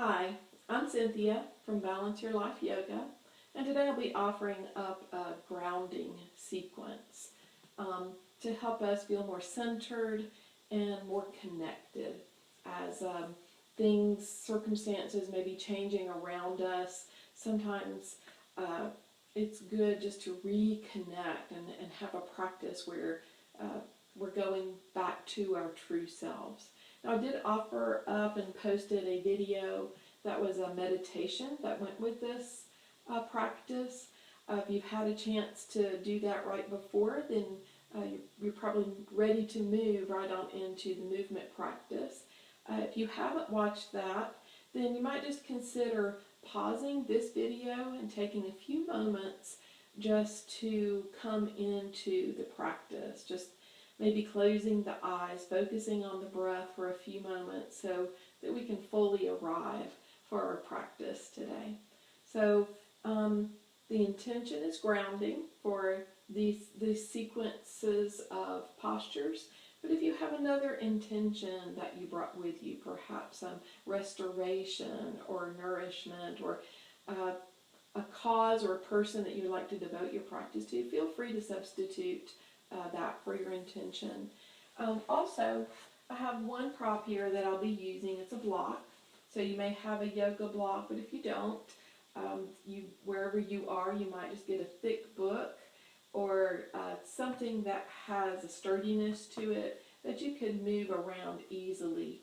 Hi, I'm Cynthia from Balance Your Life Yoga, and today I'll be offering up a grounding sequence to help us feel more centered and more connected as circumstances may be changing around us. Sometimes it's good just to reconnect and have a practice where we're going back to our true selves. Now, I did offer up and posted a video that was a meditation that went with this practice. If you've had a chance to do that right before, then you're probably ready to move right on into the movement practice. If you haven't watched that, then you might just consider pausing this video and taking a few moments just to come into the practice. Just maybe closing the eyes, focusing on the breath for a few moments so that we can fully arrive for our practice today. So the intention is grounding for these sequences of postures. But if you have another intention that you brought with you, perhaps restoration or nourishment or a cause or a person that you would like to devote your practice to, feel free to substitute that for your intention. Also, I have one prop here that I'll be using. It's a block. So you may have a yoga block, but if you don't, wherever you are, you might just get a thick book or something that has a sturdiness to it that you can move around easily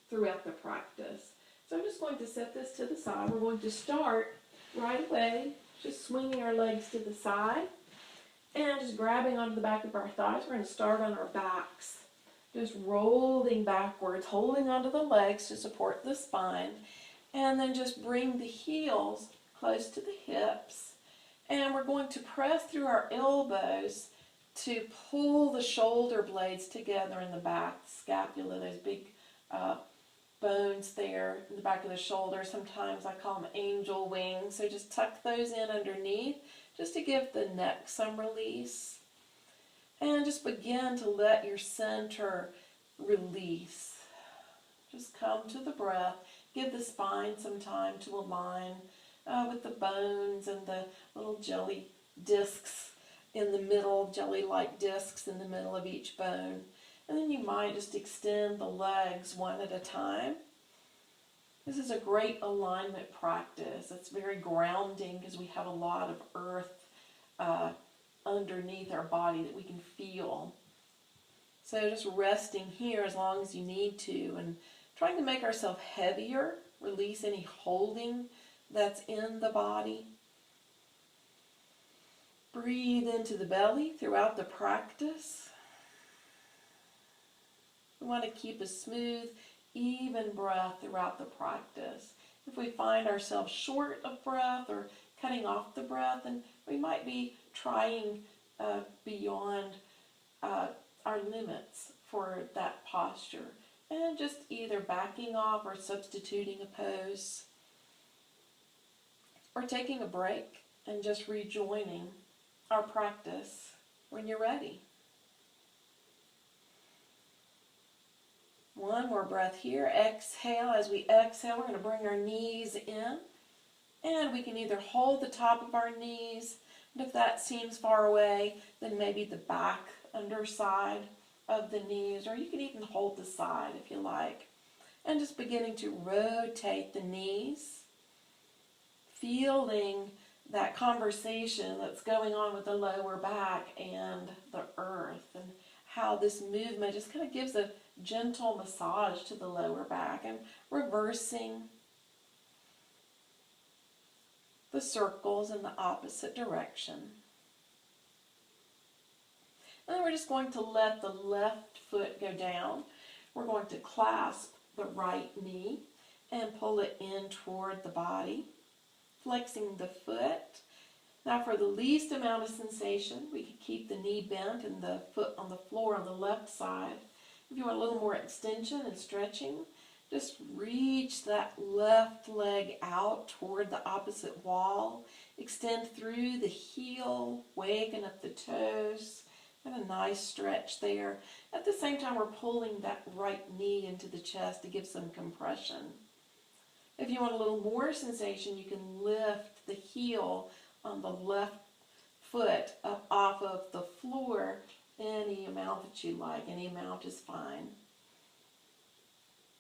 throughout the practice. So I'm just going to set this to the side. We're going to start right away, just swinging our legs to the side and just grabbing onto the back of our thighs. We're going to start on our backs, just rolling backwards, holding onto the legs to support the spine, and then just bring the heels close to the hips. And we're going to press through our elbows to pull the shoulder blades together in the back, the scapula, those big bones there in the back of the shoulder. Sometimes I call them angel wings. So just tuck those in underneath just to give the neck some release. And just begin to let your center release. Just come to the breath. Give the spine some time to align with the bones and the little jelly discs in the middle, jelly-like discs in the middle of each bone. And then you might just extend the legs one at a time. This is a great alignment practice. It's very grounding because we have a lot of earth underneath our body that we can feel. So just resting here as long as you need to and trying to make ourselves heavier, release any holding that's in the body. Breathe into the belly throughout the practice. We want to keep a smooth, even breath throughout the practice. If we find ourselves short of breath or cutting off the breath, then we might be trying beyond our limits for that posture. And just either backing off or substituting a pose. Or taking a break and just rejoining our practice when you're ready. One more breath here. Exhale. As we exhale, we're going to bring our knees in. And we can either hold the top of our knees, and if that seems far away, then maybe the back underside of the knees, or you can even hold the side if you like. And just beginning to rotate the knees, feeling that conversation that's going on with the lower back and the earth, and how this movement just kind of gives a gentle massage to the lower back, and reversing the circles in the opposite direction. And then we're just going to let the left foot go down. We're going to clasp the right knee and pull it in toward the body, flexing the foot. Now for the least amount of sensation, we can keep the knee bent and the foot on the floor on the left side. If you want a little more extension and stretching, just reach that left leg out toward the opposite wall. Extend through the heel, waken up the toes. And a nice stretch there. At the same time, we're pulling that right knee into the chest to give some compression. If you want a little more sensation, you can lift the heel on the left foot up off of the floor any amount that you like. Any amount is fine.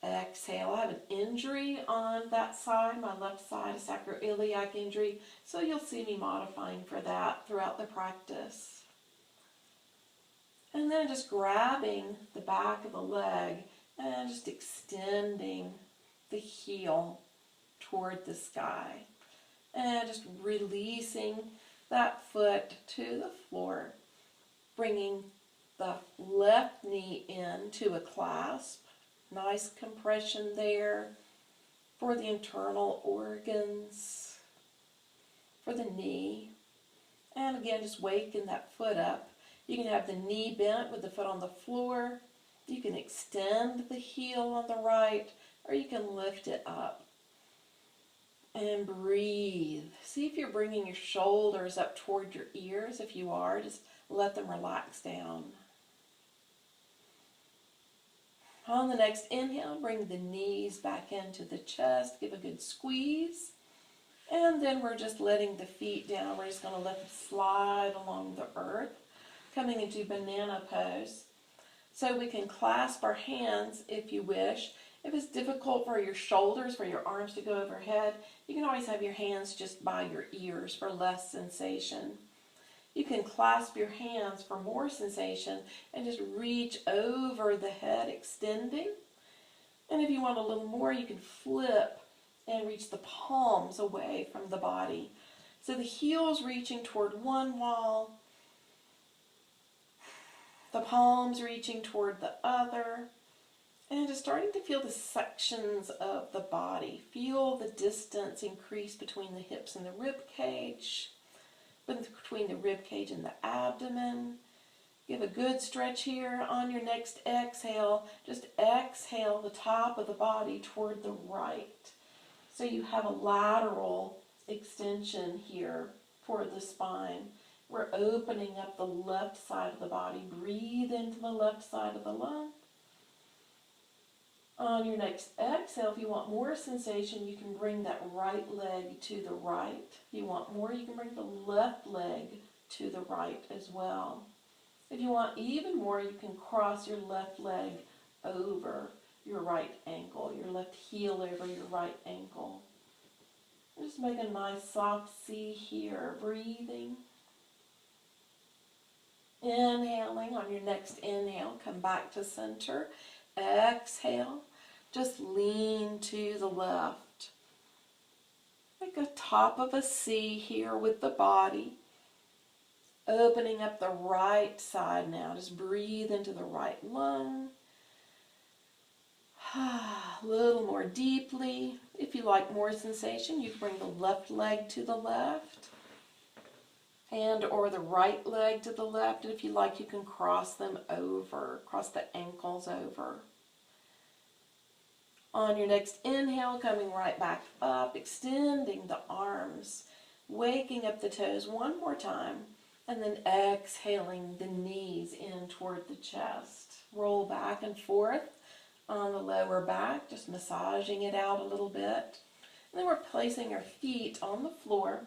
Exhale. I have an injury on that side, my left side, a sacroiliac injury, so you'll see me modifying for that throughout the practice. And then just grabbing the back of the leg and just extending the heel toward the sky. And just releasing that foot to the floor, bringing the left knee into a clasp. Nice compression there for the internal organs, for the knee. And again, just waking that foot up. You can have the knee bent with the foot on the floor. You can extend the heel on the right, or you can lift it up. And breathe. See if you're bringing your shoulders up toward your ears. If you are, just let them relax down. On the next inhale, bring the knees back into the chest. Give a good squeeze. And then we're just letting the feet down. We're just going to let them slide along the earth, coming into banana pose. So we can clasp our hands if you wish. If it's difficult for your shoulders, for your arms to go overhead, you can always have your hands just by your ears for less sensation. You can clasp your hands for more sensation and just reach over the head, extending. And if you want a little more, you can flip and reach the palms away from the body. So the heels reaching toward one wall, the palms reaching toward the other, and just starting to feel the sections of the body. Feel the distance increase between the hips and the rib cage, between the rib cage and the abdomen. Give a good stretch here. On your next exhale, just exhale the top of the body toward the right. So you have a lateral extension here for the spine. We're opening up the left side of the body. Breathe into the left side of the lung. On your next exhale, if you want more sensation, you can bring that right leg to the right. If you want more, you can bring the left leg to the right as well. If you want even more, you can cross your left leg over your right ankle, your left heel over your right ankle. Just make a nice soft C here, breathing. Inhaling. On your next inhale, come back to center. Exhale. Just lean to the left. Like a top of a C here with the body. Opening up the right side now. Just breathe into the right lung. A little more deeply. If you like more sensation, you can bring the left leg to the left. And or the right leg to the left. And if you like, you can cross them over. Cross the ankles over. On your next inhale, coming right back up, extending the arms, waking up the toes one more time, and then exhaling the knees in toward the chest. Roll back and forth on the lower back, just massaging it out a little bit. And then we're placing our feet on the floor,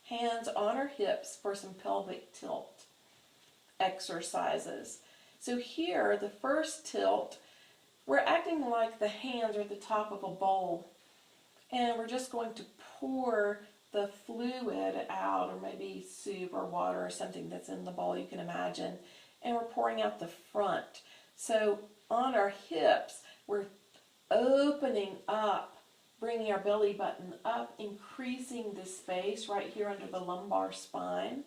hands on our hips for some pelvic tilt exercises. So here, the first tilt, we're acting like the hands are at the top of a bowl, and we're just going to pour the fluid out, or maybe soup or water or something that's in the bowl, you can imagine, and we're pouring out the front. So on our hips, we're opening up, bringing our belly button up, increasing the space right here under the lumbar spine.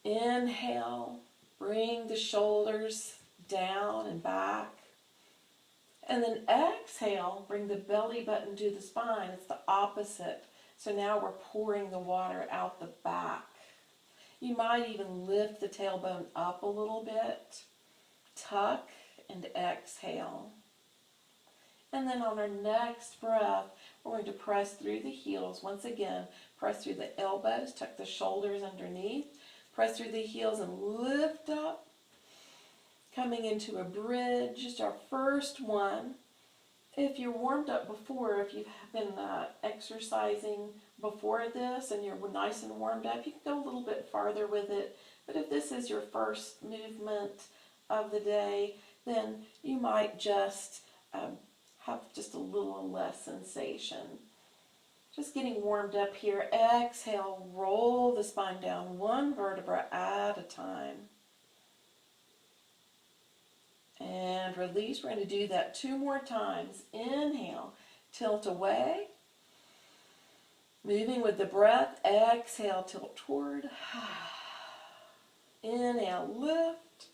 Inhale, bring the shoulders down and back. And then exhale, bring the belly button to the spine. It's the opposite. So now we're pouring the water out the back. You might even lift the tailbone up a little bit. Tuck and exhale. And then on our next breath, we're going to press through the heels. Once again, press through the elbows, tuck the shoulders underneath. Press through the heels and lift up. Coming into a bridge, just our first one. if you're warmed up before, if you've been exercising before this and you're nice and warmed up, you can go a little bit farther with it. But if this is your first movement of the day, then you might just have just a little less sensation. Just getting warmed up here. Exhale, roll the spine down one vertebra at a time. And release. We're going to do that 2 more times. Inhale, tilt away. Moving with the breath. Exhale, tilt toward. Inhale, lift.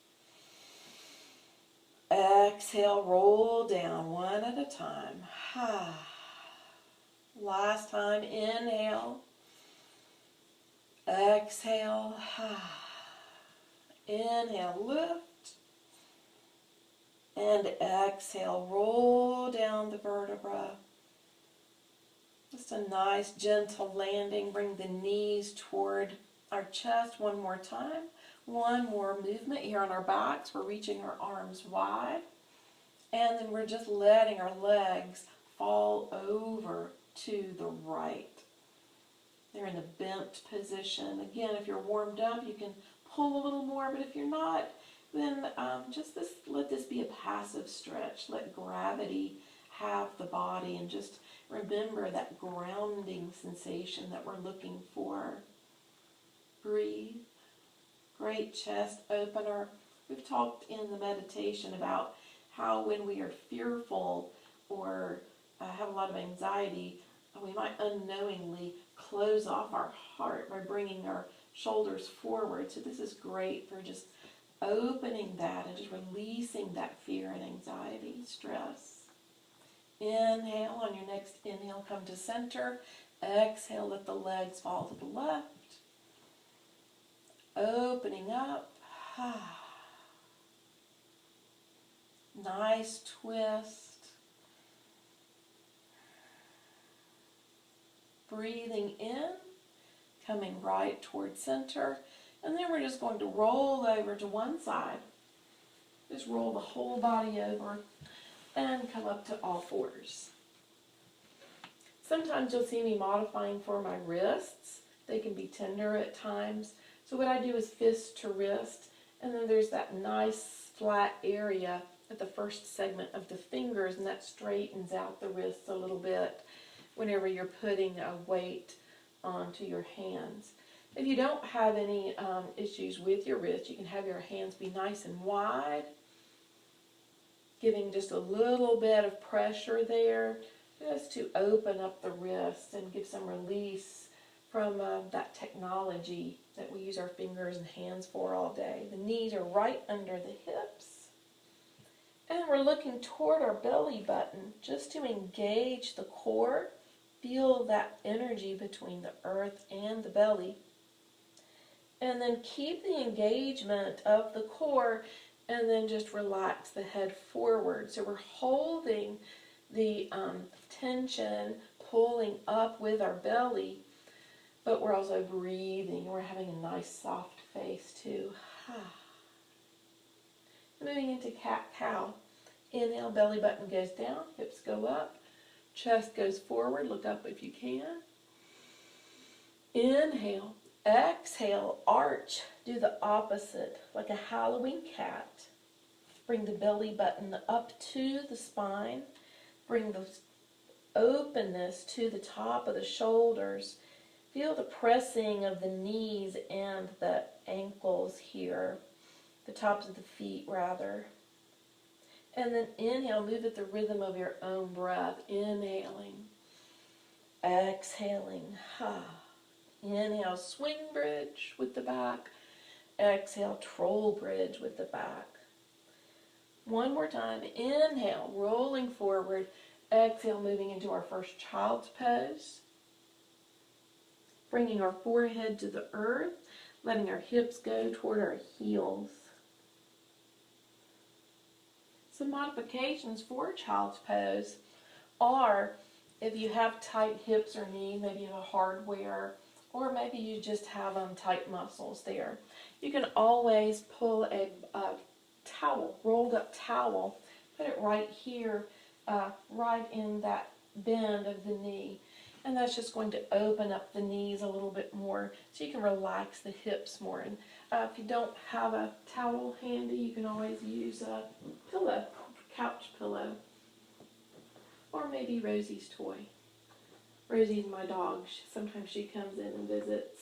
Exhale, roll down one at a time. Last time, inhale. Exhale. Inhale, lift. And exhale, roll down the vertebra. Just a nice gentle landing. Bring the knees toward our chest one more time. One more movement here on our backs. We're reaching our arms wide. And then we're just letting our legs fall over to the right. They're in the bent position. Again, if you're warmed up, you can pull a little more, but if you're not, then let this be a passive stretch. Let gravity have the body, and just remember that grounding sensation that we're looking for. Breathe. Great chest opener. We've talked in the meditation about how when we are fearful or have a lot of anxiety, we might unknowingly close off our heart by bringing our shoulders forward. So this is great for just opening that and just releasing that fear and anxiety, stress. Inhale. On your next inhale, come to center. Exhale, let the legs fall to the left. Opening up. Nice twist. Breathing in, coming right towards center. And then we're just going to roll over to one side. Just roll the whole body over and come up to all fours. Sometimes you'll see me modifying for my wrists. They can be tender at times. So what I do is fist to wrist, and then there's that nice flat area at the first segment of the fingers, and that straightens out the wrists a little bit whenever you're putting a weight onto your hands. If you don't have any issues with your wrist, you can have your hands be nice and wide, giving just a little bit of pressure there, just to open up the wrist and give some release from that technology that we use our fingers and hands for all day. The knees are right under the hips. And we're looking toward our belly button just to engage the core. Feel that energy between the earth and the belly. And then keep the engagement of the core, and then just relax the head forward. So we're holding the tension, pulling up with our belly, but we're also breathing. We're having a nice soft face too. Moving into cat-cow. Inhale, belly button goes down, hips go up, chest goes forward, look up if you can. Inhale. Exhale, arch, do the opposite, like a Halloween cat. Bring the belly button up to the spine. Bring the openness to the top of the shoulders. Feel the pressing of the knees and the ankles here, the tops of the feet rather. And then inhale, move at the rhythm of your own breath. Inhaling, exhaling, Inhale, swing bridge with the back. Exhale, troll bridge with the back. One more time. Inhale, rolling forward. Exhale, moving into our first child's pose. Bringing our forehead to the earth, letting our hips go toward our heels. Some modifications for child's pose are, if you have tight hips or knees, maybe you have a hardware, or maybe you just have tight muscles there. You can always pull a towel, rolled up towel, put it right here right in that bend of the knee. And that's just going to open up the knees a little bit more so you can relax the hips more. And if you don't have a towel handy, you can always use a pillow, couch pillow, or maybe Rosie's toy. Rosie's my dog. Sometimes she comes in and visits.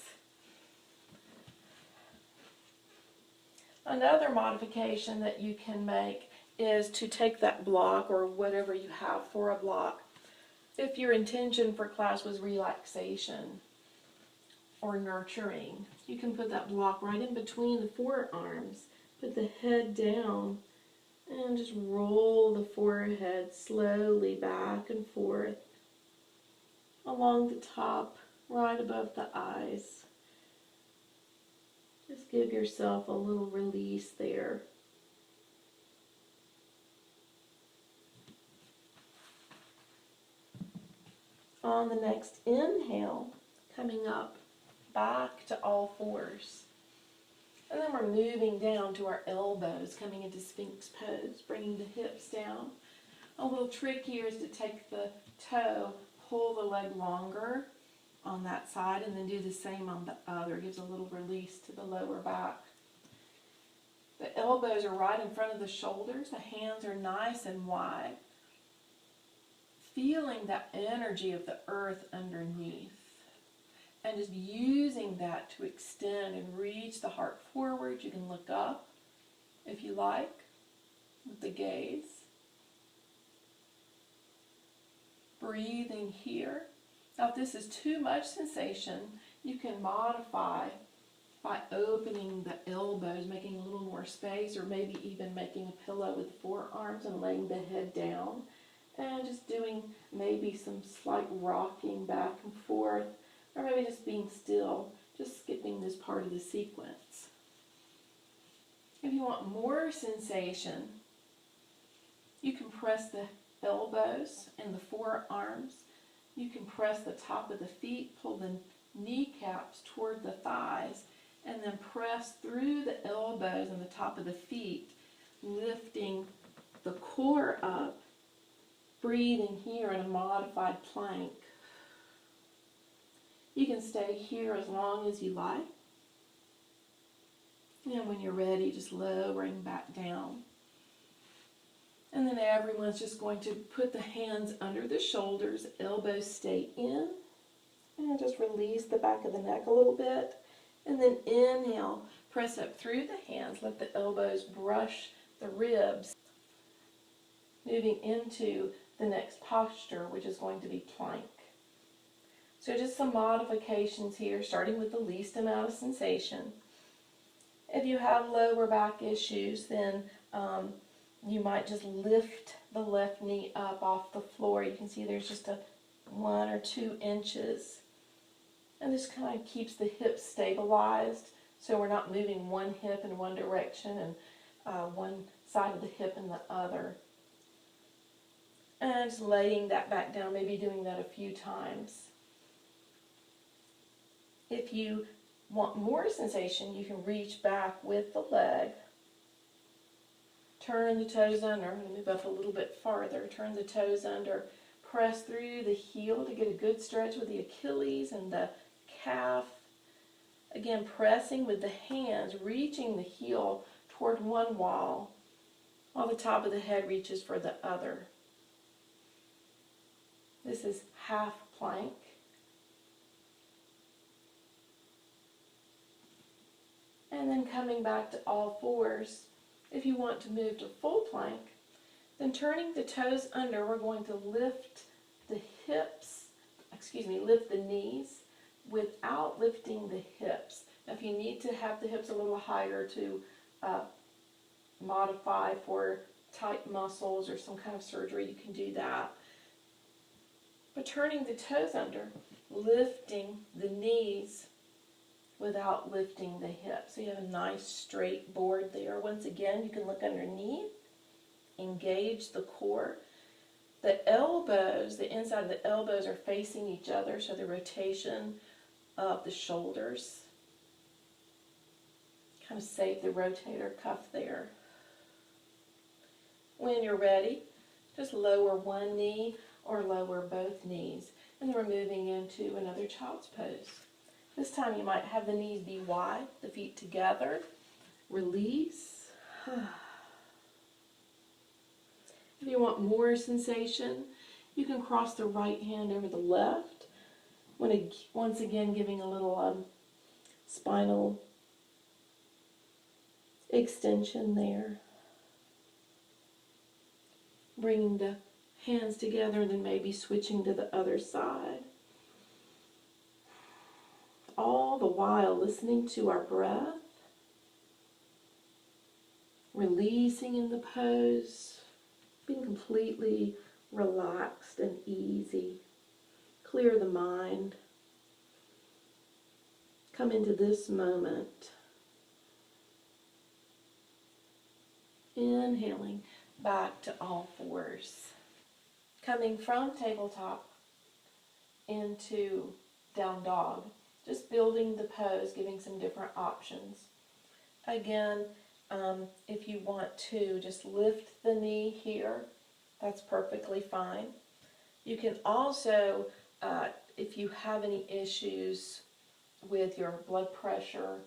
Another modification that you can make is to take that block or whatever you have for a block. If your intention for class was relaxation or nurturing, you can put that block right in between the forearms, put the head down, and just roll the forehead slowly back and forth along the top, right above the eyes. Just give yourself a little release there. On the next inhale, coming up back to all fours. And then we're moving down to our elbows, coming into Sphinx pose, bringing the hips down. A little trick here is to take the toe, pull the leg longer on that side, and then do the same on the other. It gives a little release to the lower back. The elbows are right in front of the shoulders. The hands are nice and wide. Feeling that energy of the earth underneath. And just using that to extend and reach the heart forward. You can look up if you like with the gaze. Breathing here. Now if this is too much sensation, you can modify by opening the elbows, making a little more space, or maybe even making a pillow with the forearms and laying the head down. And just doing maybe some slight rocking back and forth, or maybe just being still, just skipping this part of the sequence. If you want more sensation, you can press the elbows and the forearms. You can press the top of the feet, pull the kneecaps toward the thighs, and then press through the elbows and the top of the feet, lifting the core up. Breathing here in a modified plank. You can stay here as long as you like. And when you're ready, just lowering back down. And then everyone's just going to put the hands under the shoulders, elbows stay in. And just release the back of the neck a little bit. And then inhale, press up through the hands, let the elbows brush the ribs. Moving into the next posture, which is going to be plank. So just some modifications here, starting with the least amount of sensation. If you have lower back issues, then you might just lift the left knee up off the floor. You can see there's just a 1 or 2 inches. And this kind of keeps the hips stabilized, so we're not moving one hip in one direction and one side of the hip in the other. And just laying that back down, maybe doing that a few times. If you want more sensation, you can reach back with the leg. Turn the toes under. I'm going to move up a little bit farther. Turn the toes under. Press through the heel to get a good stretch with the Achilles and the calf. Again, pressing with the hands, reaching the heel toward one wall, while the top of the head reaches for the other. This is half plank. And then coming back to all fours. If you want to move to full plank, then turning the toes under, we're going to lift the hips, lift the knees without lifting the hips. Now if you need to have the hips a little higher to modify for tight muscles or some kind of surgery, you can do that. But turning the toes under, lifting the knees without lifting the hips. So you have a nice straight board there. Once again, you can look underneath, engage the core. The elbows, the inside of the elbows are facing each other, so the rotation of the shoulders. Kind of save the rotator cuff there. When you're ready, Just lower one knee or lower both knees. And then we're moving into another child's pose. This time you might have the knees be wide, the feet together. Release. If you want more sensation, you can cross the right hand over the left. Once again, giving a little spinal extension there. Bringing the hands together and then maybe switching to the other side. All the while listening to our breath. Releasing in the pose. Being completely relaxed and easy. Clear the mind. Come into this moment. Inhaling back to all fours. Coming from tabletop into down dog. Just building the pose, giving some different options. Again, if you want to just lift the knee here, that's perfectly fine. You can also, if you have any issues with your blood pressure,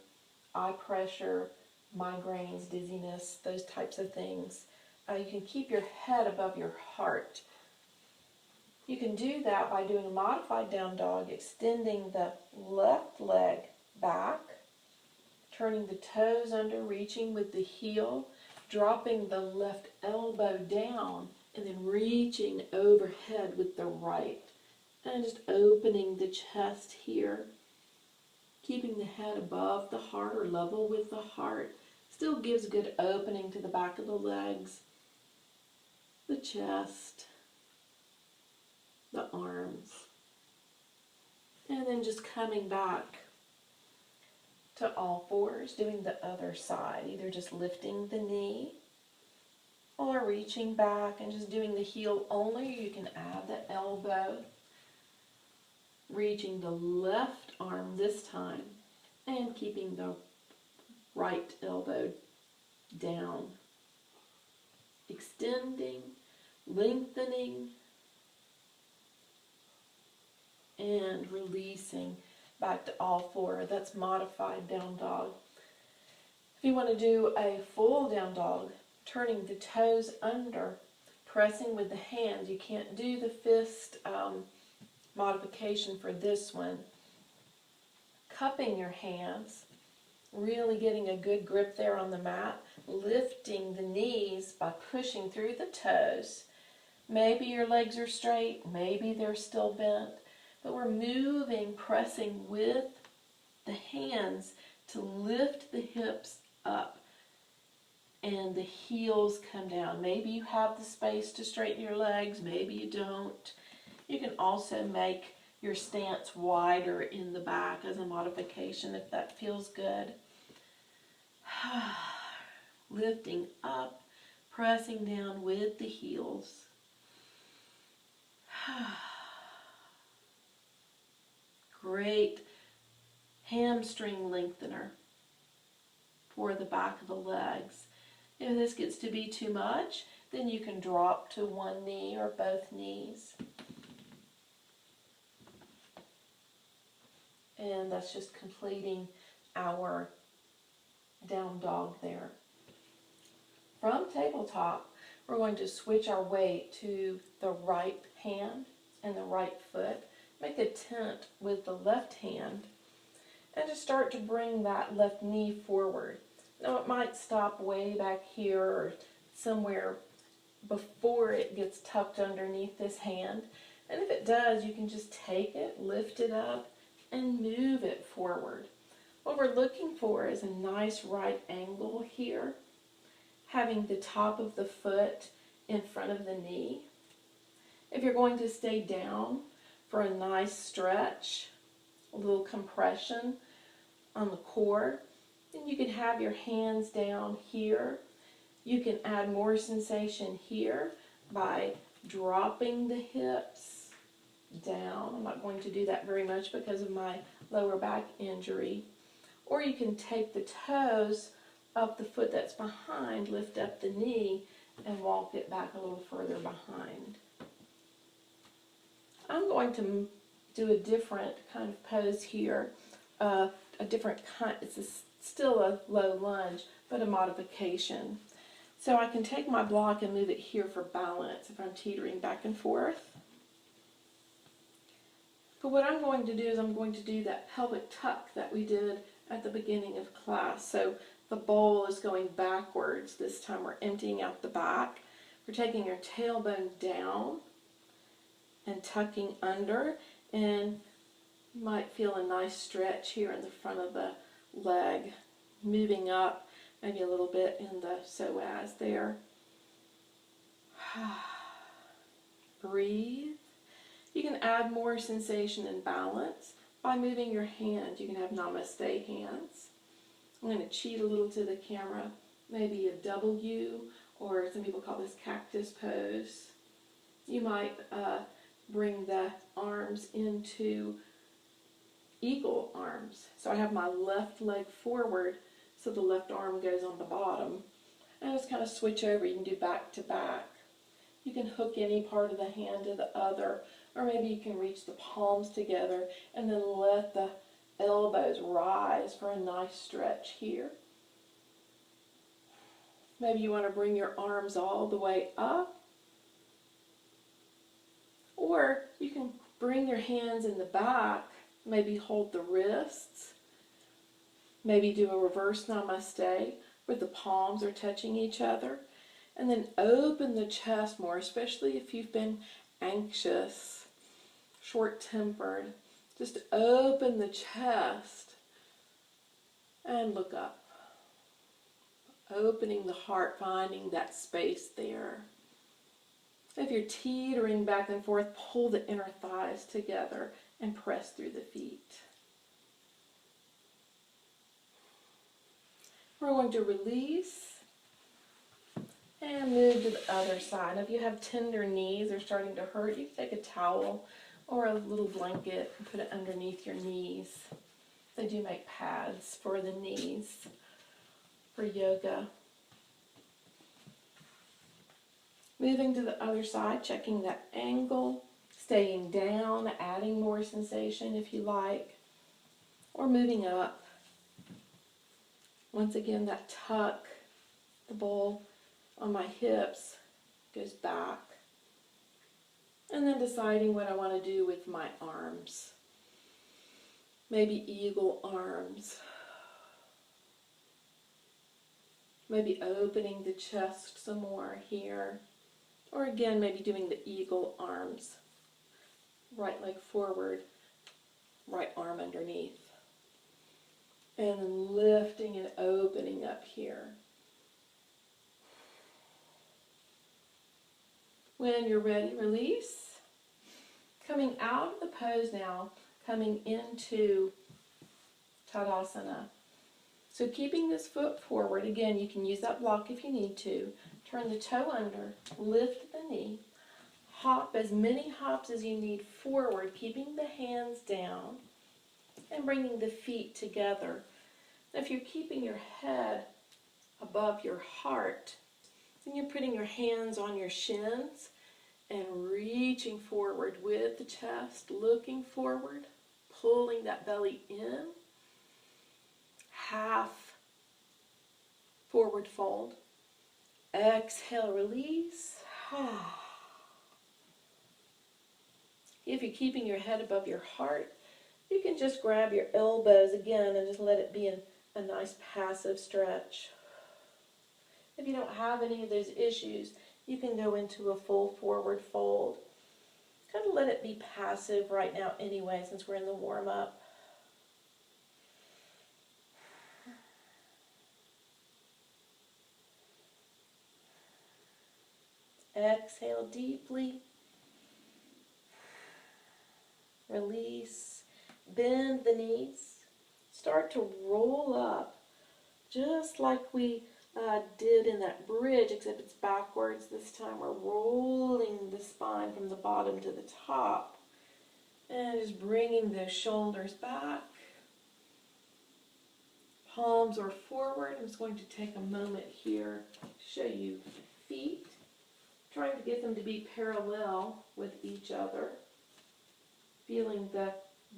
eye pressure, migraines, dizziness, those types of things, you can keep your head above your heart. You can do that by doing a modified down dog, extending the left leg back, turning the toes under, reaching with the heel, dropping the left elbow down, and then reaching overhead with the right. And just opening the chest here, keeping the head above the heart or level with the heart. Still gives good opening to the back of the legs, the chest, the arms. And then just coming back to all fours, doing the other side, either just lifting the knee or reaching back and just doing the heel only. You can add the elbow, reaching the left arm this time and keeping the right elbow down, extending, lengthening, and releasing back to all four. That's modified down dog. If you want to do a full down dog, turning the toes under, pressing with the hands. You can't do the fist modification for this one. Cupping your hands, really getting a good grip there on the mat, lifting the knees by pushing through the toes. Maybe your legs are straight, maybe they're still bent, but we're moving, pressing with the hands to lift the hips up and the heels come down. Maybe you have the space to straighten your legs, maybe you don't. You can also make your stance wider in the back as a modification if that feels good. Lifting up, pressing down with the heels. Great hamstring lengthener for the back of the legs. If this gets to be too much, then you can drop to one knee or both knees. And that's just completing our down dog there. From tabletop, we're going to switch our weight to the right hand and the right foot. Make a tent with the left hand and just start to bring that left knee forward. Now it might stop way back here or somewhere before it gets tucked underneath this hand. And if it does, you can just take it, lift it up, and move it forward. What we're looking for is a nice right angle here, having the top of the foot in front of the knee. If you're going to stay down for a nice stretch, a little compression on the core, then you can have your hands down here. You can add more sensation here by dropping the hips down. I'm not going to do that very much because of my lower back injury. Or you can take the toes of the foot that's behind, lift up the knee, and walk it back a little further behind. I'm going to do a different kind of pose here, a different kind, still a low lunge, but a modification. So I can take my block and move it here for balance if I'm teetering back and forth. But what I'm going to do is I'm going to do that pelvic tuck that we did at the beginning of class. So the bowl is going backwards. This time we're emptying out the back. We're taking your tailbone down and tucking under, and you might feel a nice stretch here in the front of the leg, moving up maybe a little bit in the psoas there. Breathe. You can add more sensation and balance by moving your hands. You can have Namaste hands. I'm going to cheat a little to the camera, maybe a W, or some people call this cactus pose. You might bring the arms into eagle arms. So I have my left leg forward, so the left arm goes on the bottom. And just kind of switch over. You can do back to back. You can hook any part of the hand to the other, or maybe you can reach the palms together and then let the elbows rise for a nice stretch here. Maybe you want to bring your arms all the way up, or you can bring your hands in the back, maybe hold the wrists, maybe do a reverse Namaste where the palms are touching each other, and then open the chest more, especially if you've been anxious, short-tempered. Just open the chest and look up. Opening the heart, finding that space there. If you're teetering back and forth, pull the inner thighs together and press through the feet. We're going to release and move to the other side. If you have tender knees or starting to hurt, you can take a towel or a little blanket and put it underneath your knees. They do make pads for the knees for yoga. Moving to the other side, checking that angle, staying down, adding more sensation if you like, or moving up. Once again, that tuck, the bowl on my hips goes back. And then deciding what I want to do with my arms. Maybe eagle arms. Maybe opening the chest some more here. Or again, maybe doing the eagle arms. Right leg forward, right arm underneath. And then lifting and opening up here. When you're ready, release. Coming out of the pose now, coming into Tadasana. So keeping this foot forward, again, you can use that block if you need to. Turn the toe under, lift the knee, hop as many hops as you need forward, keeping the hands down and bringing the feet together. Now, if you're keeping your head above your heart, then you're putting your hands on your shins and reaching forward with the chest, looking forward, pulling that belly in, half forward fold. Exhale, release. If you're keeping your head above your heart, you can just grab your elbows again and just let it be a nice passive stretch. If you don't have any of those issues, you can go into a full forward fold. Kind of let it be passive right now anyway, since we're in the warm-up. Exhale deeply. Release. Bend the knees. Start to roll up, just like we did in that bridge, except it's backwards this time. We're rolling the spine from the bottom to the top. And just bringing the shoulders back. Palms are forward. I'm just going to take a moment here to show you feet, trying to get them to be parallel with each other, feeling the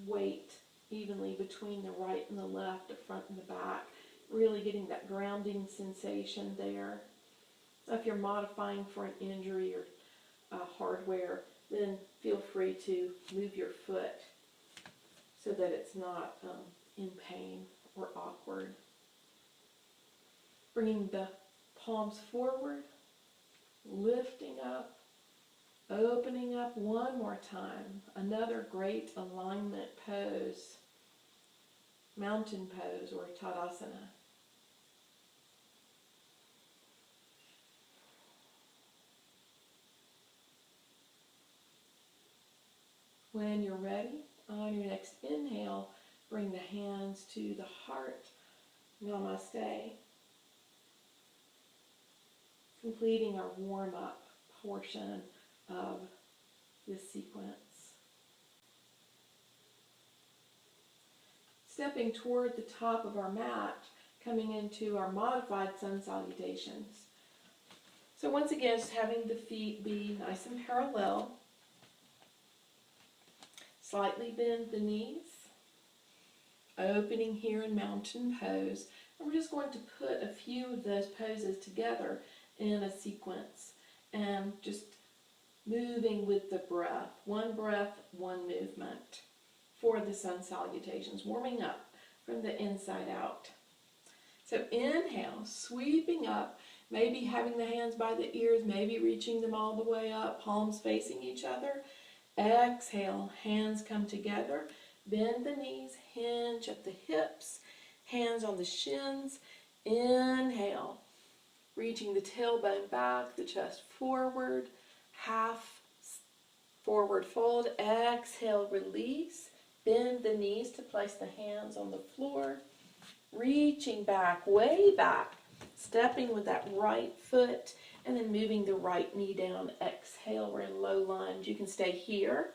weight evenly between the right and the left, the front and the back, really getting that grounding sensation there. If you're modifying for an injury or hardware, then feel free to move your foot so that it's not in pain or awkward. Bringing the palms forward, lifting up, opening up one more time. Another great alignment pose, mountain pose or Tadasana. When you're ready, on your next inhale, bring the hands to the heart, Namaste, completing our warm-up portion of this sequence. Stepping toward the top of our mat, coming into our modified sun salutations. So once again, just having the feet be nice and parallel. Slightly bend the knees, opening here in mountain pose. And we're just going to put a few of those poses together in a sequence and just moving with the breath. One breath, one movement for the sun salutations, warming up from the inside out. So inhale, sweeping up, maybe having the hands by the ears, maybe reaching them all the way up, palms facing each other. Exhale, hands come together, bend the knees, hinge at the hips, hands on the shins. Inhale, reaching the tailbone back, the chest forward, half forward fold. Exhale, release, bend the knees to place the hands on the floor, reaching back, way back, stepping with that right foot, and then moving the right knee down. Exhale, we're in low lunge. You can stay here,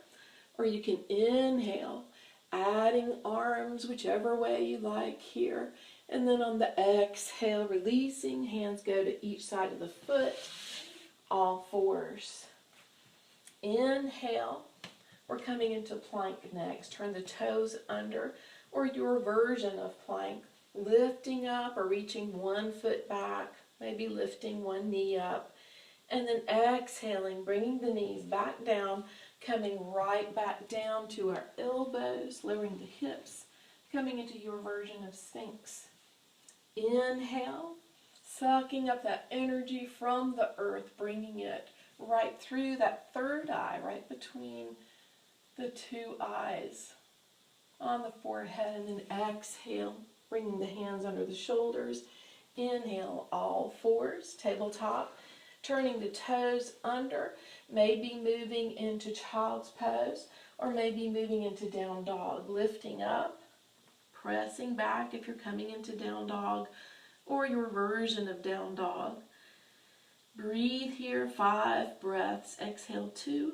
or you can inhale, adding arms whichever way you like here. And then on the exhale, releasing, hands go to each side of the foot, all fours. Inhale, we're coming into plank next. Turn the toes under, or your version of plank, lifting up or reaching one foot back, maybe lifting one knee up, and then exhaling, bringing the knees back down, coming right back down to our elbows, lowering the hips, coming into your version of Sphinx. Inhale, sucking up that energy from the earth, bringing it right through that third eye, right between the two eyes on the forehead, and then exhale, bringing the hands under the shoulders. Inhale, all fours, tabletop, turning the toes under, maybe moving into child's pose, or maybe moving into down dog, lifting up, pressing back if you're coming into down dog, or your version of down dog. Breathe here, 5 breaths. Exhale, 2.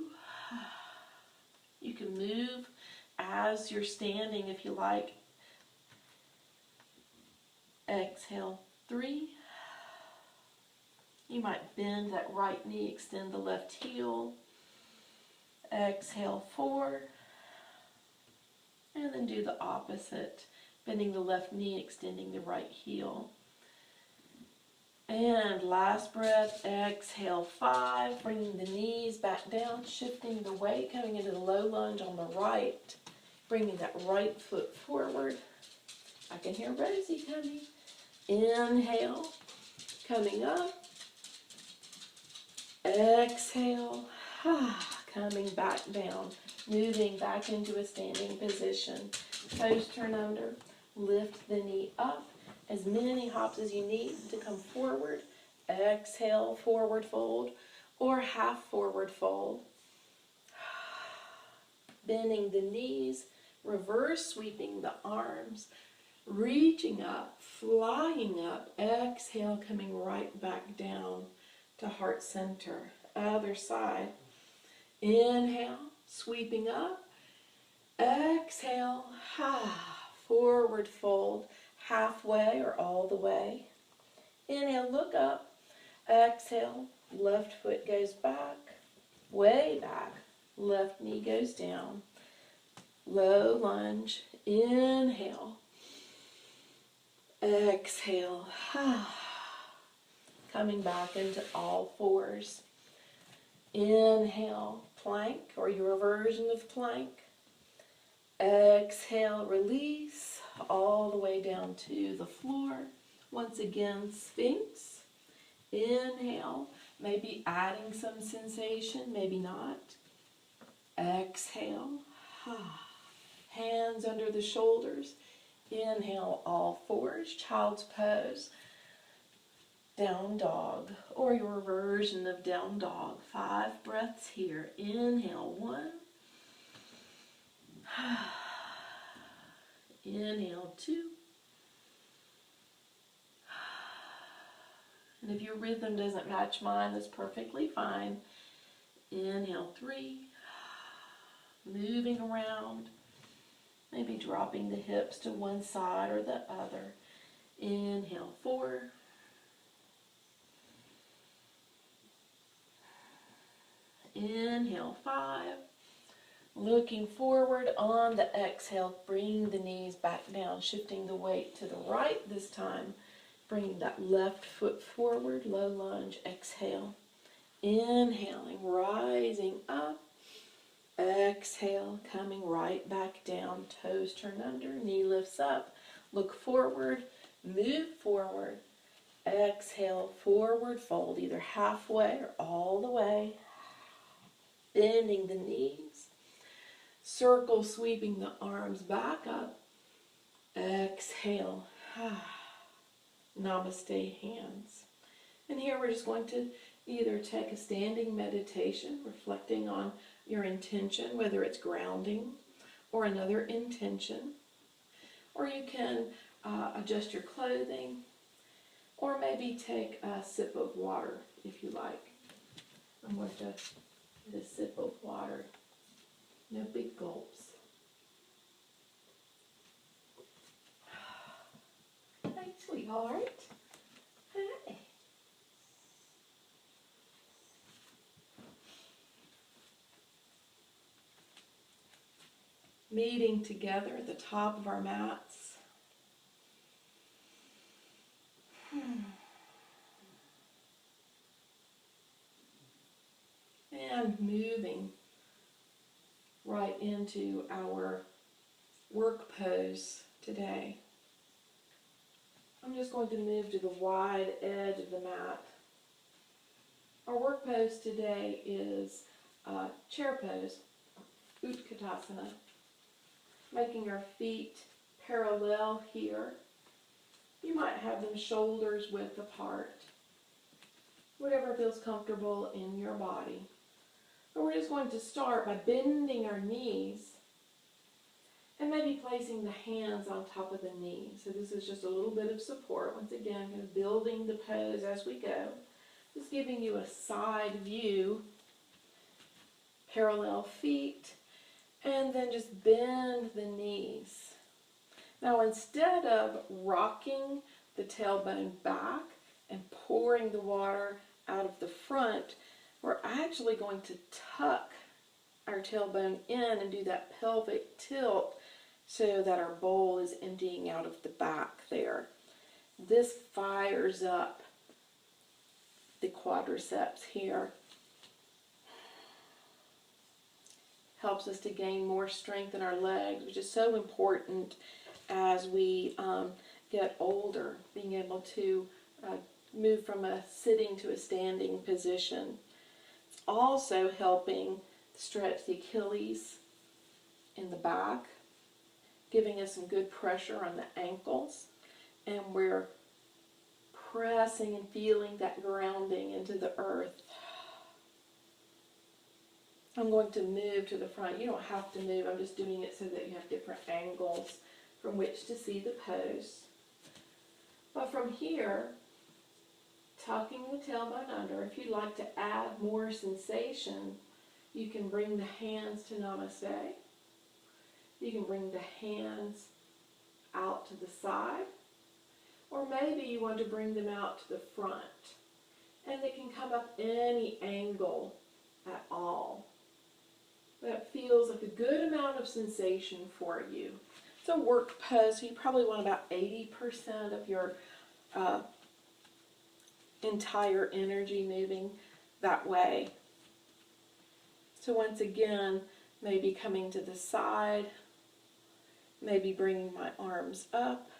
You can move as you're standing if you like. Exhale, 3. You might bend that right knee, extend the left heel. Exhale, 4. And then do the opposite, bending the left knee, extending the right heel. And last breath, exhale, 5, bringing the knees back down, shifting the weight, coming into the low lunge on the right, bringing that right foot forward. I can hear Rosie coming. Inhale, coming up. Exhale, coming back down, moving back into a standing position. Toes turn under, lift the knee up. As many hops as you need to come forward. Exhale, forward fold, or half forward fold. Bending the knees, reverse sweeping the arms, reaching up, flying up. Exhale, coming right back down to heart center. Other side. Inhale, sweeping up. Exhale, forward fold. Halfway or all the way. Inhale, look up. Exhale, Left foot goes back, way back. Left knee goes down. Low lunge. Inhale. Exhale. Coming back into all fours. Inhale, plank or your version of plank. Exhale, release all the way down to the floor. Once again, Sphinx. Inhale, maybe adding some sensation, maybe not. Exhale. Hands under the shoulders. Inhale, all fours, child's pose. Down dog, or your version of down dog. 5 breaths here. Inhale, 1. Inhale, 2. And if your rhythm doesn't match mine, that's perfectly fine. Inhale, 3. Moving around. Maybe dropping the hips to one side or the other. Inhale, 4. Inhale, 5. Looking forward on the exhale, bring the knees back down, shifting the weight to the right this time. Bringing that left foot forward, low lunge, exhale. Inhaling, rising up. Exhale, coming right back down, toes turn under, knee lifts up. Look forward, move forward. Exhale, forward fold, either halfway or all the way. Bending the knees. Circle, sweeping the arms back up. Exhale. Namaste, hands. And here we're just going to either take a standing meditation, reflecting on your intention, whether it's grounding or another intention. Or you can adjust your clothing, or maybe take a sip of water if you like. I'm going to get a sip of water. No big gulps. Hi, sweetheart. Hi. Meeting together at the top of our mats. And moving right into our work pose today. I'm just going to move to the wide edge of the mat. Our work pose today is chair pose, Utkatasana, making our feet parallel here. You might have them shoulders width apart, whatever feels comfortable in your body. But we're just going to start by bending our knees and maybe placing the hands on top of the knees. So this is just a little bit of support. Once again, kind of building the pose as we go. Just giving you a side view, parallel feet, and then just bend the knees. Now instead of rocking the tailbone back and pouring the water out of the front, we're actually going to tuck our tailbone in and do that pelvic tilt so that our bowl is emptying out of the back there. This fires up the quadriceps here. Helps us to gain more strength in our legs, which is so important as we get older, being able to move from a sitting to a standing position. It's also helping stretch the Achilles in the back, giving us some good pressure on the ankles, and we're pressing and feeling that grounding into the earth. I'm going to move to the front. You don't have to move. I'm just doing it so that you have different angles from which to see the pose. But from here, tucking the tailbone under, if you'd like to add more sensation, you can bring the hands to Namaste. You can bring the hands out to the side. Or maybe you want to bring them out to the front. And they can come up any angle at all. That feels like a good amount of sensation for you. It's a work pose, so you probably want about 80% of your entire energy moving that way. So once again, maybe coming to the side, maybe bringing my arms up,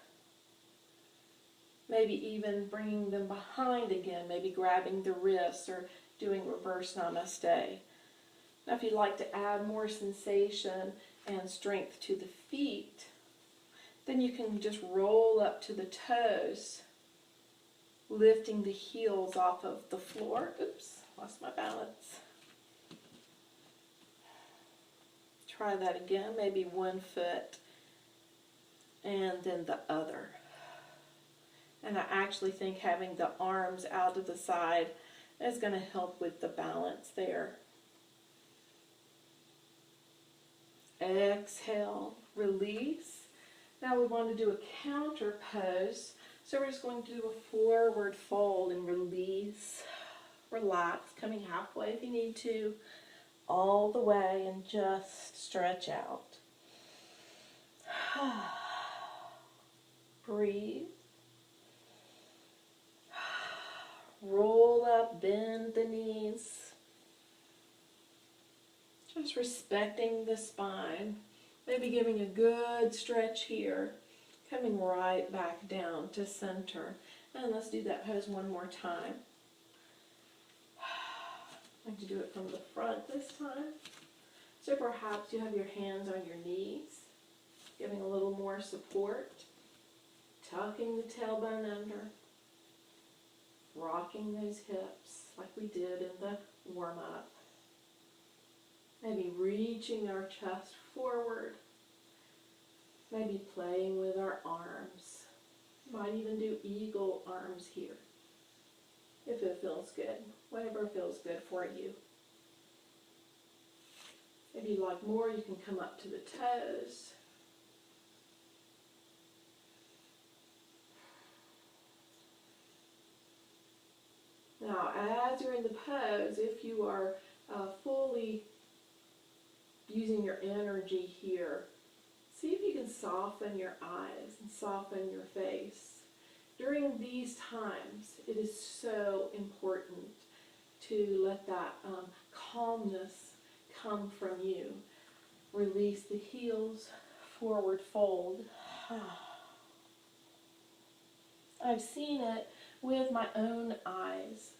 maybe even bringing them behind again, maybe grabbing the wrists or doing reverse namaste. Now if you'd like to add more sensation and strength to the feet, then you can just roll up to the toes, lifting the heels off of the floor. Oops, lost my balance. Try that again, maybe one foot and then the other. And I actually think having the arms out to the side is going to help with the balance there. Exhale, release. Now we want to do a counter pose. So we're just going to do a forward fold and release. Relax, coming halfway if you need to, all the way, and just stretch out. Breathe. Roll up, bend the knees. Just respecting the spine. Maybe giving a good stretch here. Coming right back down to center. And let's do that pose one more time. I'm going to do it from the front this time. So perhaps you have your hands on your knees, giving a little more support. Tucking the tailbone under. Rocking those hips like we did in the warm-up. Maybe reaching our chest forward. Maybe playing with our arms. Might even do eagle arms here, if it feels good. Whatever feels good for you. If you'd like more, you can come up to the toes. Now, as you're in the pose, if you are fully using your energy here, see if you can soften your eyes and soften your face. During these times, it is so important to let that calmness come from you. Release the heels, forward fold. I've seen it with my own eyes,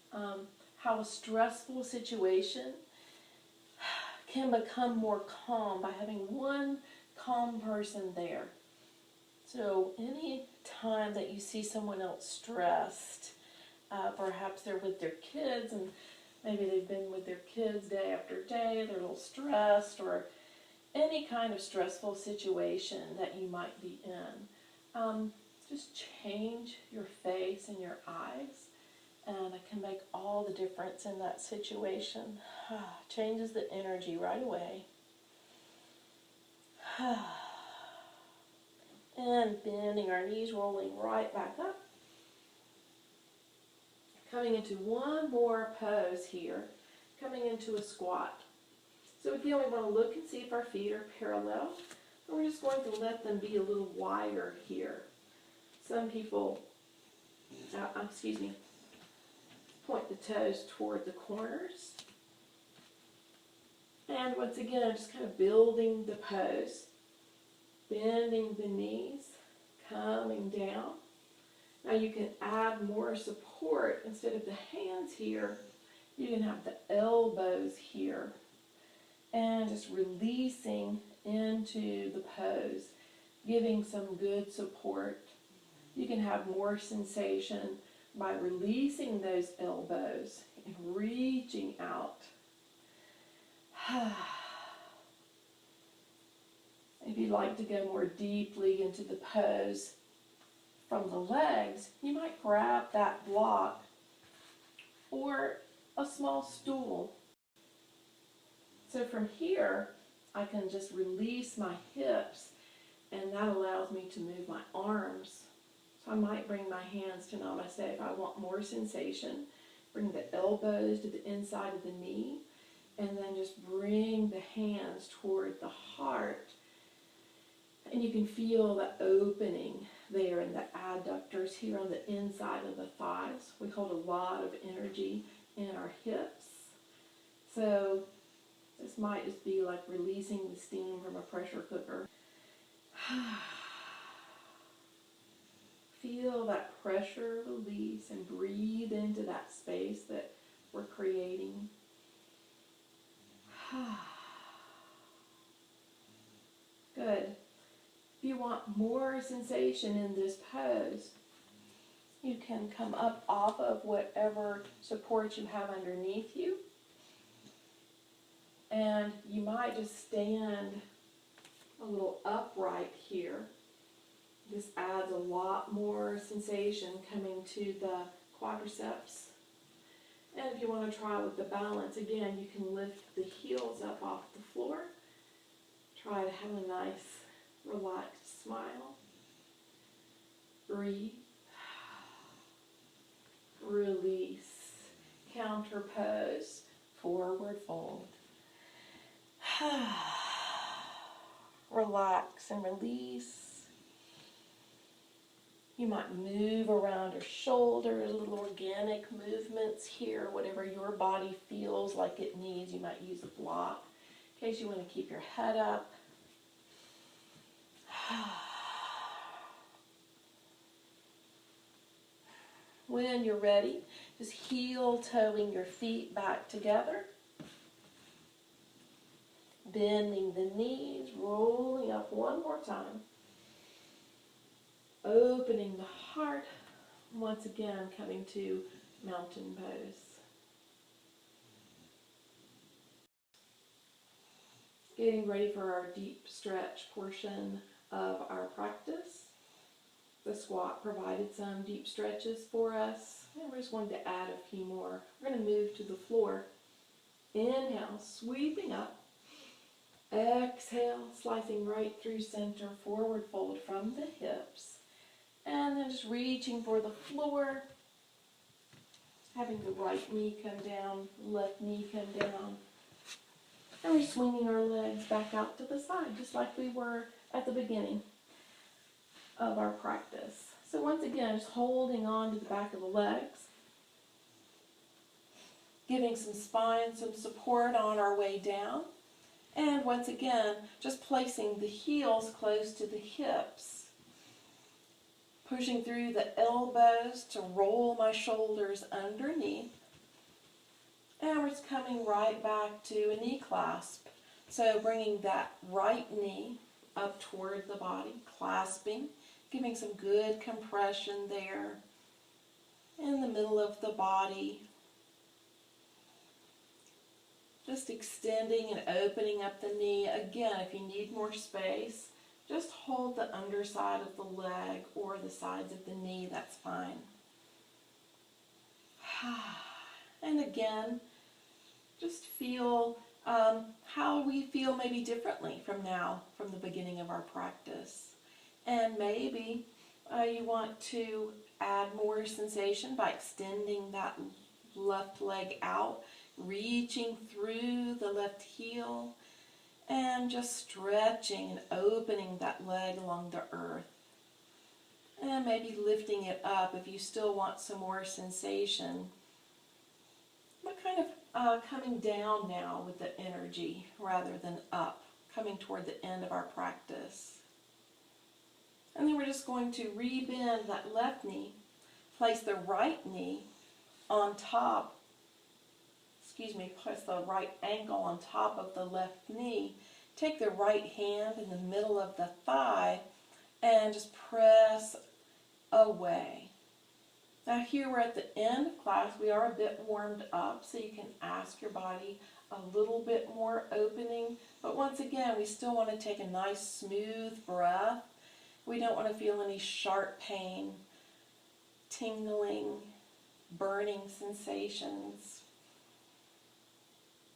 how a stressful situation can become more calm by having one calm person there. So any time that you see someone else stressed, perhaps they're with their kids and maybe they've been with their kids day after day, they're a little stressed, or any kind of stressful situation that you might be in, just change your face and your eyes, and it can make all the difference in that situation. Changes the energy right away. And bending our knees, rolling right back up. Coming into one more pose here, coming into a squat. So again, we want to look and see if our feet are parallel, and we're just going to let them be a little wider here. Some people, point the toes toward the corners. And once again, just kind of building the pose, bending the knees, coming down. Now you can add more support. Instead of the hands here, you can have the elbows here. And just releasing into the pose, giving some good support. You can have more sensation by releasing those elbows and reaching out. If you'd like to go more deeply into the pose from the legs, you might grab that block or a small stool. So from here, I can just release my hips, and that allows me to move my arms. So I might bring my hands to Namaste if I want more sensation. Bring the elbows to the inside of the knee, and then just bring the hands toward the heart. And you can feel the opening there in the adductors here on the inside of the thighs. We hold a lot of energy in our hips. So this might just be like releasing the steam from a pressure cooker. Feel that pressure release and breathe into that space that we're creating. Good. If you want more sensation in this pose, you can come up off of whatever support you have underneath you. And you might just stand a little upright here. This adds a lot more sensation coming to the quadriceps. And if you want to try with the balance, again, you can lift the heels up off the floor. Try to have a nice, relaxed smile. Breathe. Release. Counter pose. Forward fold. Relax and release. You might move around your shoulders, little organic movements here, whatever your body feels like it needs. You might use a block in case you want to keep your head up. When you're ready, just heel-toeing your feet back together. Bending the knees, rolling up one more time. Opening the heart. Once again, coming to mountain pose. Getting ready for our deep stretch portion of our practice. The squat provided some deep stretches for us, and we're just going to add a few more. We're going to move to the floor. Inhale, sweeping up. Exhale, slicing right through center, forward fold from the hips. And then just reaching for the floor. Having the right knee come down, left knee come down. And we're swinging our legs back out to the side, just like we were at the beginning of our practice. So once again, just holding on to the back of the legs. Giving some spine, some support on our way down. And once again, just placing the heels close to the hips. Pushing through the elbows to roll my shoulders underneath. And we're just coming right back to a knee clasp. So bringing that right knee up toward the body, clasping, giving some good compression there in the middle of the body. Just extending and opening up the knee. Again, if you need more space, just hold the underside of the leg or the sides of the knee, that's fine. And again, just feel how we feel maybe differently from the beginning of our practice. And maybe you want to add more sensation by extending that left leg out, reaching through the left heel, and just stretching and opening that leg along the earth. And maybe lifting it up if you still want some more sensation. But kind of coming down now with the energy rather than up, coming toward the end of our practice. And then we're just going to rebend that left knee, place the right knee on top, place the right ankle on top of the left knee. Take the right hand in the middle of the thigh and just press away. Now here we're at the end of class. We are a bit warmed up, so you can ask your body a little bit more opening. But once again, we still want to take a nice smooth breath. We don't want to feel any sharp pain, tingling, burning sensations.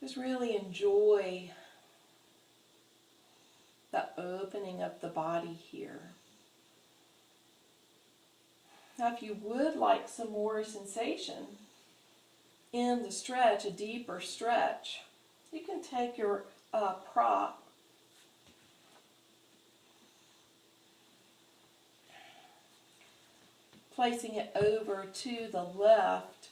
Just really enjoy the opening of the body here. Now if you would like some more sensation, in the stretch, a deeper stretch, you can take your prop, placing it over to the left,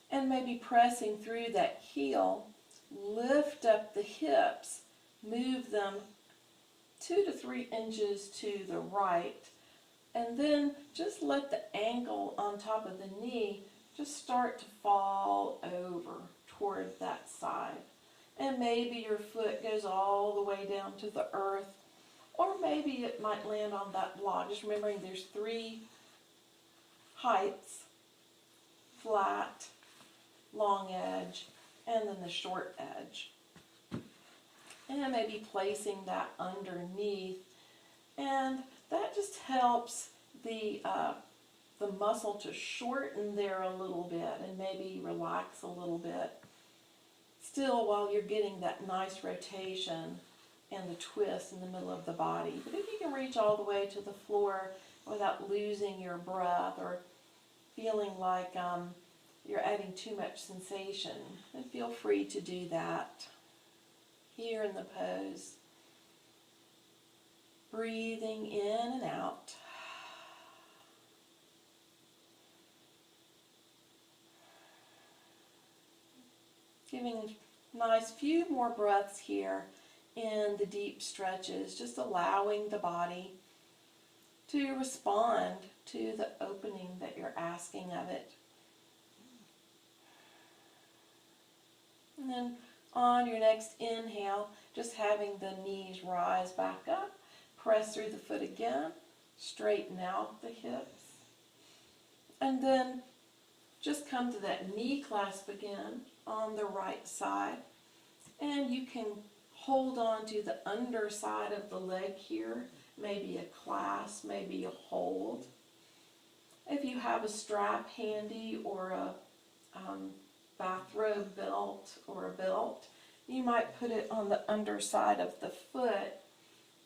and maybe pressing through that heel. Lift up the hips, move them 2 to 3 inches to the right, and then just let the ankle on top of the knee just start to fall over toward that side. And maybe your foot goes all the way down to the earth, or maybe it might land on that block. Just remembering there's 3 heights: flat, long edge, and then the short edge. And maybe placing that underneath, and that just helps the muscle to shorten there a little bit and maybe relax a little bit, still while you're getting that nice rotation and the twist in the middle of the body. But if you can reach all the way to the floor without losing your breath or feeling like you're adding too much sensation, then feel free to do that here in the pose. Breathing in and out. Giving a nice few more breaths here in the deep stretches, just allowing the body to respond to the opening that you're asking of it. And then on your next inhale, just having the knees rise back up, press through the foot again, straighten out the hips, and then just come to that knee clasp again on the right side. And you can hold on to the underside of the leg here, maybe a clasp, maybe a hold. If you have a strap handy or a bathrobe belt or a belt, you might put it on the underside of the foot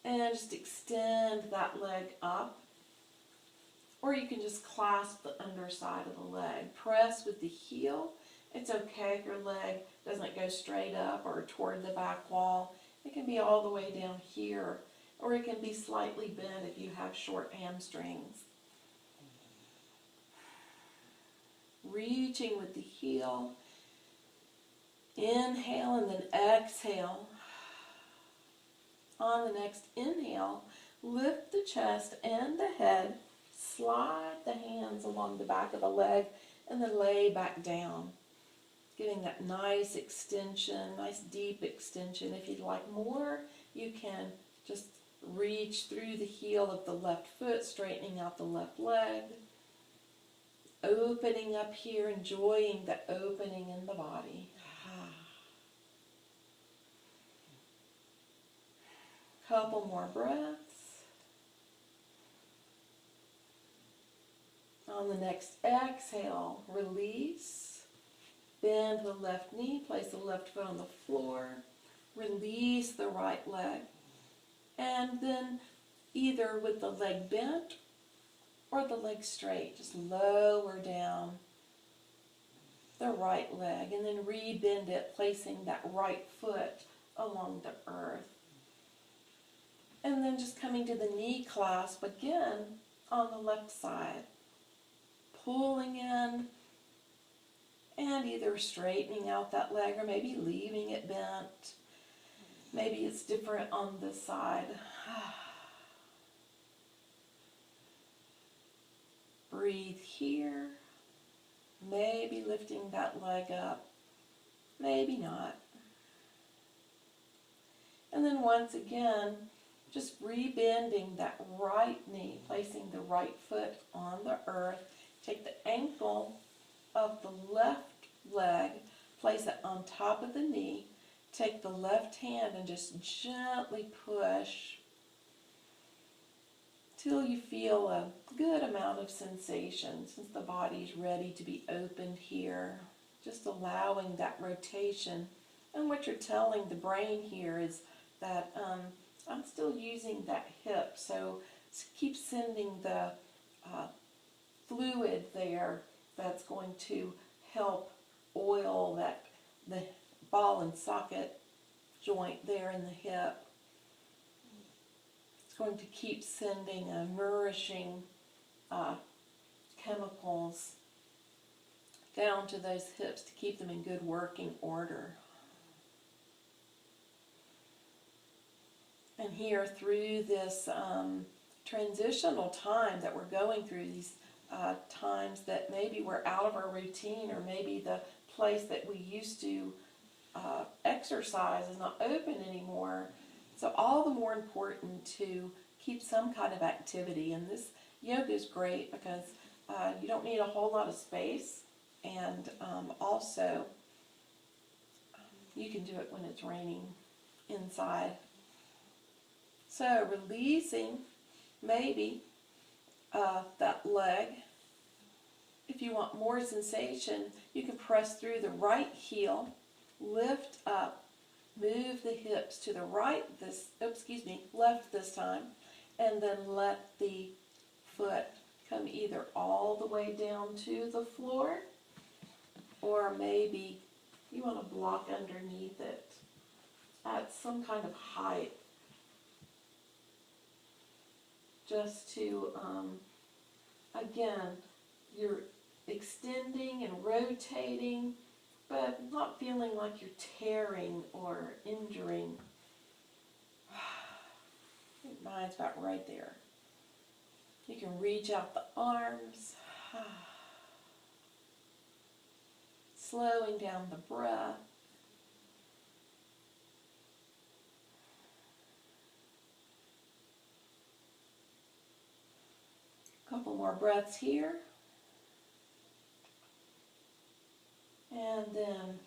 and just extend that leg up. Or you can just clasp the underside of the leg. Press with the heel. It's okay if your leg doesn't go straight up or toward the back wall. It can be all the way down here, or it can be slightly bent if you have short hamstrings. Reaching with the heel. Inhale and then exhale. On the next inhale, lift the chest and the head. Slide the hands along the back of the leg and then lay back down. Getting that nice extension, nice deep extension. If you'd like more, you can just reach through the heel of the left foot, straightening out the left leg. Opening up here, enjoying the opening in the body. Couple more breaths. On the next exhale, release. Bend the left knee, place the left foot on the floor. Release the right leg. And then either with the leg bent or the leg straight, just lower down the right leg and then re-bend it, placing that right foot along the earth. And then just coming to the knee clasp again on the left side. Pulling in and either straightening out that leg or maybe leaving it bent. Maybe it's different on this side. Breathe here. Maybe lifting that leg up. Maybe not. And then once again, just rebending that right knee, placing the right foot on the earth. Take the ankle of the left leg, place it on top of the knee. Take the left hand and just gently push till you feel a good amount of sensation, since the body's ready to be opened here. Just allowing that rotation. And what you're telling the brain here is that I'm still using that hip, so keep sending the fluid there that's going to help oil the ball and socket joint there in the hip. It's going to keep sending nourishing chemicals down to those hips to keep them in good working order. And here through this transitional time that we're going through, these times that maybe we're out of our routine, or maybe the place that we used to exercise is not open anymore. So all the more important to keep some kind of activity. And this yoga is great because you don't need a whole lot of space, and also you can do it when it's raining inside. So releasing maybe that leg. If you want more sensation, you can press through the right heel, lift up, move the hips to the right, left this time, and then let the foot come either all the way down to the floor, or maybe you want to block underneath it at some kind of height, just to, again, you're extending and rotating, but not feeling like you're tearing or injuring. I think mine's about right there. You can reach out the arms, slowing down the breath. Couple more breaths here. And then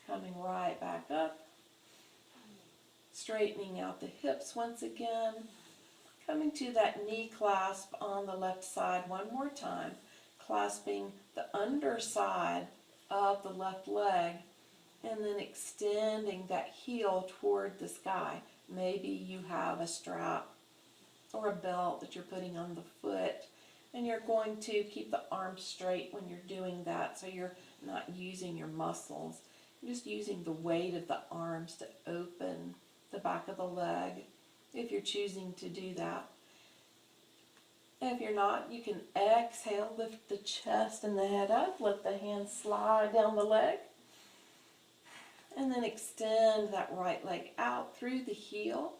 coming right back up, straightening out the hips once again, coming to that knee clasp on the left side one more time, clasping the underside of the left leg, and then extending that heel toward the sky. Maybe you have a strap or a belt that you're putting on the foot, and you're going to keep the arms straight when you're doing that, so you're not using your muscles. You're just using the weight of the arms to open the back of the leg, if you're choosing to do that. If you're not, you can exhale, lift the chest and the head up, let the hands slide down the leg, and then extend that right leg out through the heel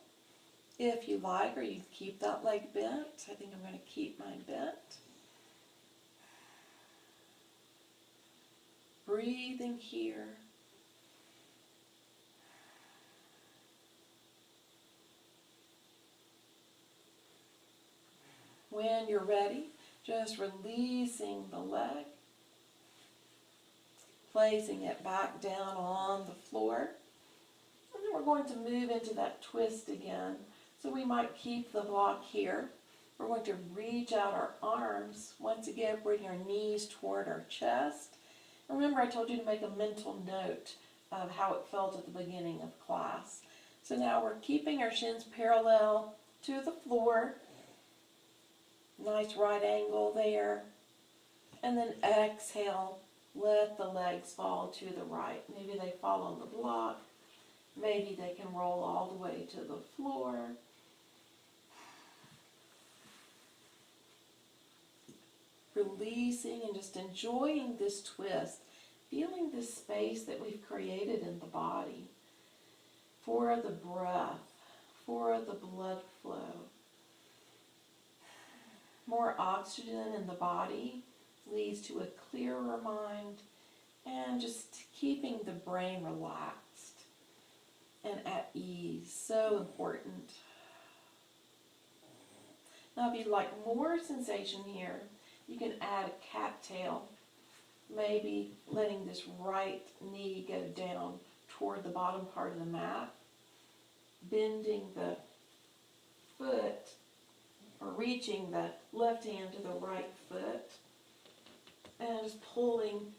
if you like, or you can keep that leg bent. I think I'm going to keep mine bent. Breathing here. When you're ready, just releasing the leg, placing it back down on the floor, and then we're going to move into that twist again. So we might keep the block here. We're going to reach out our arms. Once again, bring our knees toward our chest. Remember, I told you to make a mental note of how it felt at the beginning of class. So now we're keeping our shins parallel to the floor. Nice right angle there. And then exhale, let the legs fall to the right. Maybe they fall on the block. Maybe they can roll all the way to the floor. Releasing and just enjoying this twist, feeling this space that we've created in the body for the breath, for the blood flow. More oxygen in the body leads to a clearer mind, and just keeping the brain relaxed and at ease. So important. Now if you'd like more sensation here, you can add a cattail, maybe letting this right knee go down toward the bottom part of the mat, bending the foot, or reaching the left hand to the right foot, and just pulling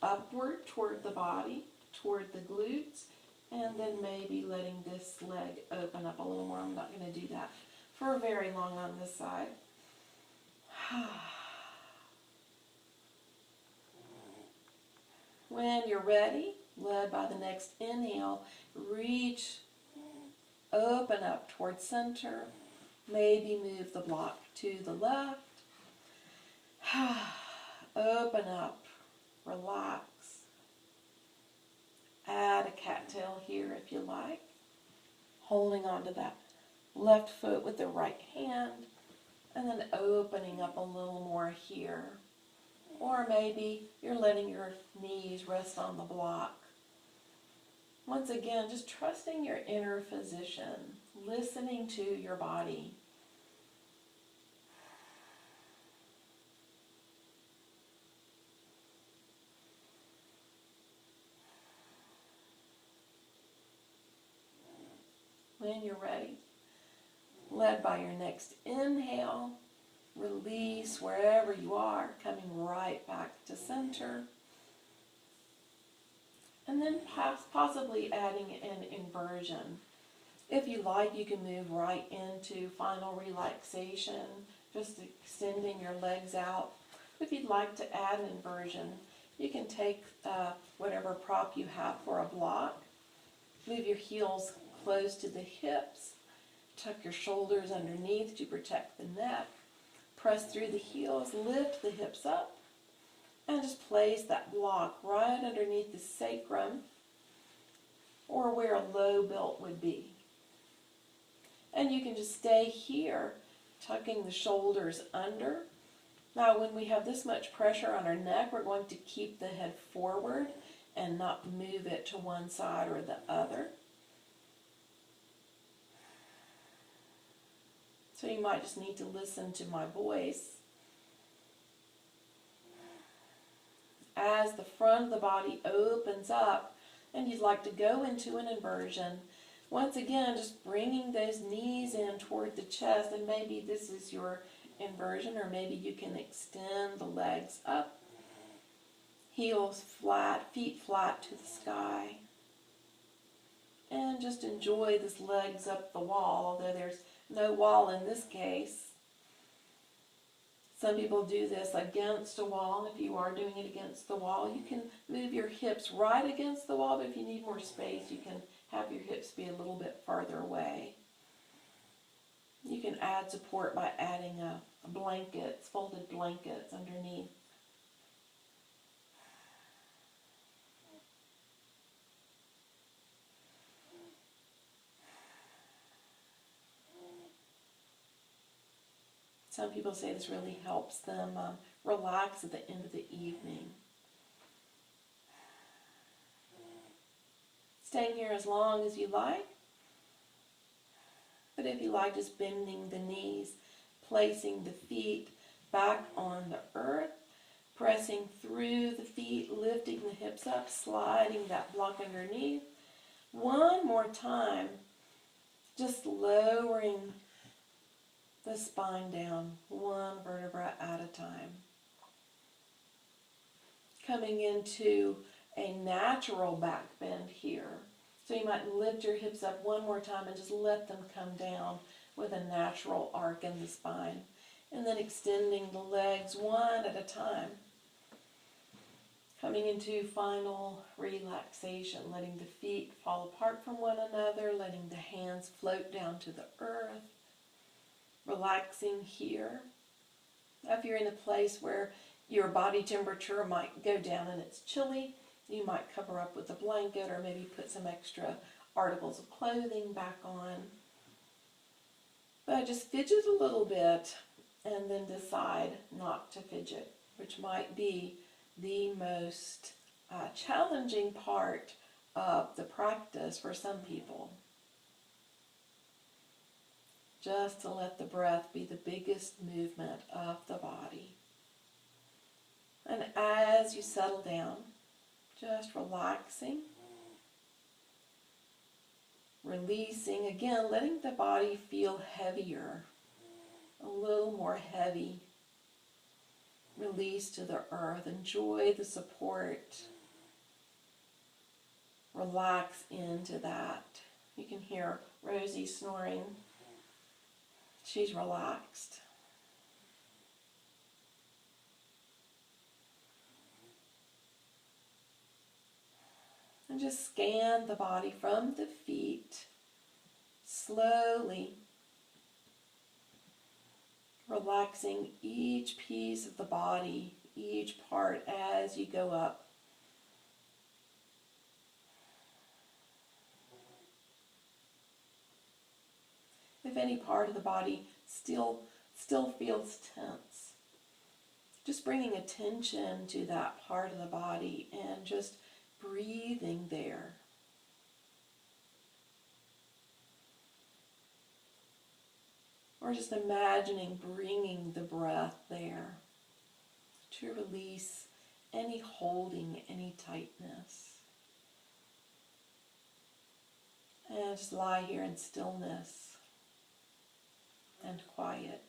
upward toward the body, toward the glutes, and then maybe letting this leg open up a little more. I'm not going to do that for very long on this side. When you're ready, led by the next inhale, reach, open up towards center. Maybe move the block to the left. Open up, relax. Add a cattail here if you like. Holding on to that left foot with the right hand. And then opening up a little more here. Or maybe you're letting your knees rest on the block. Once again, just trusting your inner physician, listening to your body. When you're ready, led by your next inhale, release wherever you are, coming right back to center. And then possibly adding an inversion. If you like, you can move right into final relaxation, just extending your legs out. If you'd like to add an inversion, you can take whatever prop you have for a block, move your heels close to the hips, tuck your shoulders underneath to protect the neck, press through the heels, lift the hips up, and just place that block right underneath the sacrum or where a low belt would be. And you can just stay here, tucking the shoulders under. Now when we have this much pressure on our neck, we're going to keep the head forward and not move it to one side or the other. So you might just need to listen to my voice. As the front of the body opens up and you'd like to go into an inversion, once again, just bringing those knees in toward the chest, and maybe this is your inversion, or maybe you can extend the legs up, heels flat, feet flat to the sky, and just enjoy this legs up the wall, although there's no wall in this case. Some people do this against a wall. If you are doing it against the wall, you can move your hips right against the wall, but if you need more space, you can have your hips be a little bit farther away. You can add support by adding blankets, folded blankets underneath. Some people say this really helps them relax at the end of the evening. Staying here as long as you like. But if you like, just bending the knees, placing the feet back on the earth, pressing through the feet, lifting the hips up, sliding that block underneath. One more time, just lowering the spine down, one vertebra at a time. Coming into a natural back bend here. So you might lift your hips up one more time and just let them come down with a natural arc in the spine. And then extending the legs one at a time. Coming into final relaxation, letting the feet fall apart from one another, letting the hands float down to the earth. Relaxing here. If you're in a place where your body temperature might go down and it's chilly, you might cover up with a blanket or maybe put some extra articles of clothing back on. But just fidget a little bit and then decide not to fidget, which might be the most challenging part of the practice for some people. Just to let the breath be the biggest movement of the body. And as you settle down, just relaxing, releasing, again, letting the body feel heavier, a little more heavy. Release to the earth, enjoy the support. Relax into that. You can hear Rosie snoring. She's relaxed. And just scan the body from the feet, slowly relaxing each piece of the body, each part as you go up. If any part of the body still feels tense, just bringing attention to that part of the body and just breathing there. Or just imagining bringing the breath there to release any holding, any tightness. And just lie here in stillness and quiet.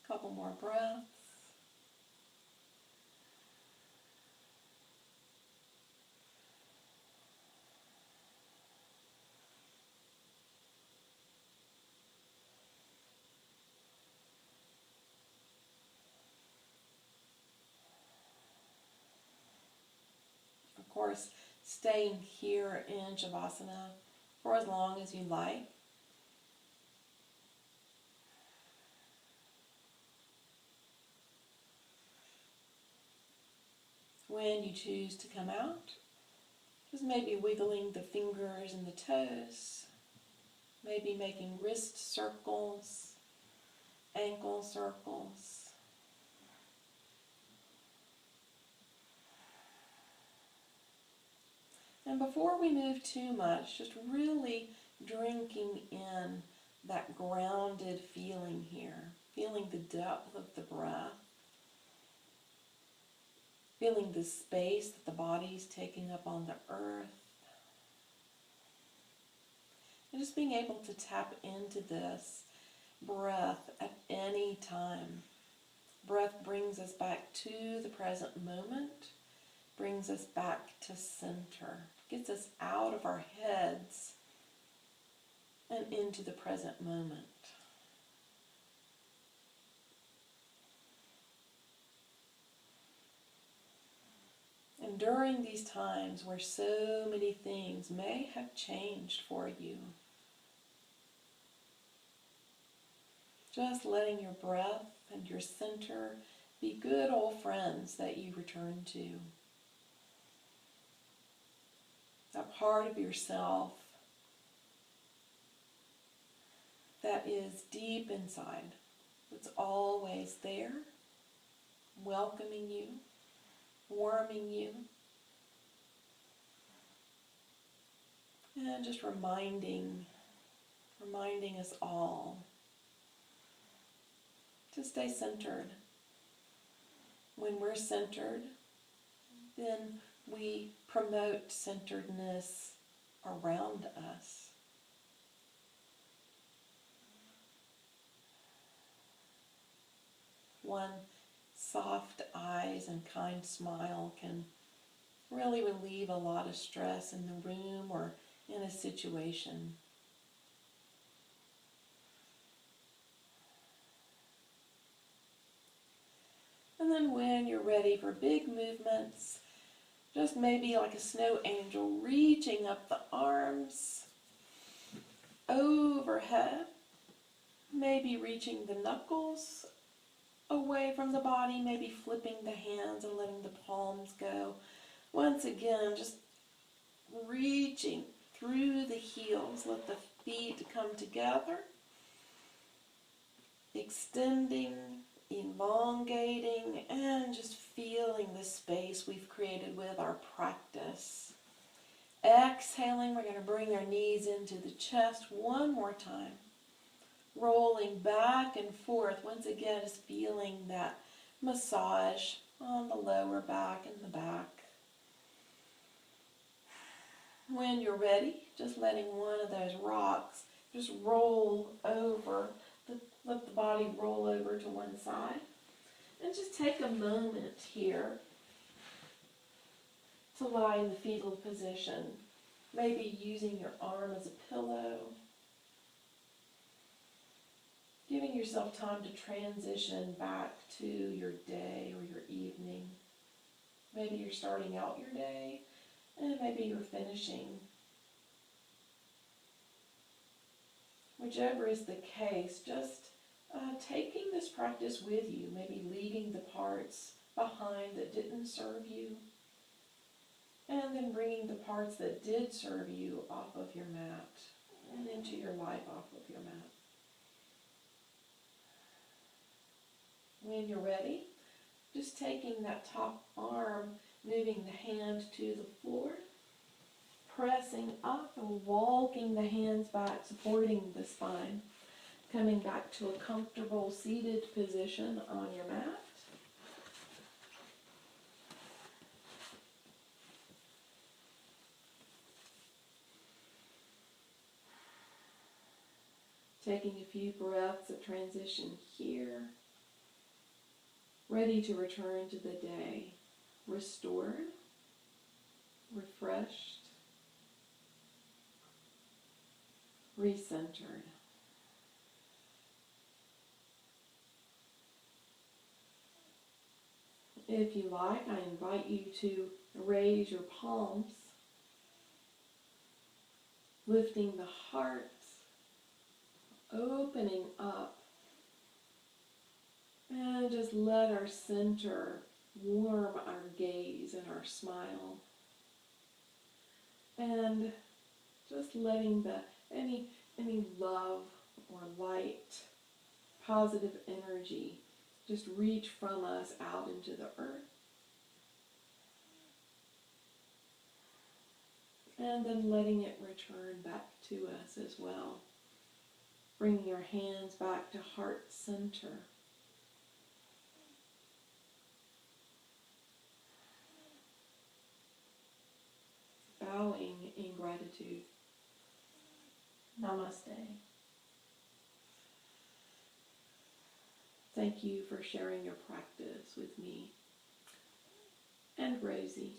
Couple more breaths. Of course, staying here in Shavasana for as long as you like. When you choose to come out, just maybe wiggling the fingers and the toes, maybe making wrist circles, ankle circles. And before we move too much, just really drinking in that grounded feeling here, feeling the depth of the breath, feeling the space that the body's taking up on the earth, and just being able to tap into this breath at any time. Breath brings us back to the present moment, brings us back to center, gets us out of our heads and into the present moment. And during these times where so many things may have changed for you, just letting your breath and your center be good old friends that you return to. That part of yourself that is deep inside, that's always there, welcoming you, warming you, and just reminding us all to stay centered. When we're centered, then we promote centeredness around us. One soft eyes and kind smile can really relieve a lot of stress in the room or in a situation. And then when you're ready for big movements, just maybe like a snow angel, reaching up the arms overhead, Maybe reaching the knuckles away from the body, maybe flipping the hands and letting the palms go. Once again, just reaching through the heels. Let the feet come together, extending, elongating, and just feeling the space we've created with our practice. Exhaling, we're going to bring our knees into the chest one more time. Rolling back and forth, once again, just feeling that massage on the lower back and the back. When you're ready, just letting one of those rocks just roll over, let the body roll over to one side. And just take a moment here to lie in the fetal position, maybe using your arm as a pillow. Giving yourself time to transition back to your day or your evening. Maybe you're starting out your day, and maybe you're finishing. Whichever is the case, just taking this practice with you, maybe leaving the parts behind that didn't serve you, and then bringing the parts that did serve you off of your mat and into your life off of your mat. When you're ready, just taking that top arm, moving the hand to the floor, pressing up and walking the hands back, supporting the spine, coming back to a comfortable seated position on your mat. Taking a few breaths of transition here. Ready to return to the day, restored, refreshed, recentered. If you like, I invite you to raise your palms, lifting the heart, opening up. And just let our center warm our gaze and our smile. And just letting any love or light, positive energy just reach from us out into the earth. And then letting it return back to us as well. Bringing your hands back to heart center. Bowing in gratitude. Namaste. Thank you for sharing your practice with me and Rosie.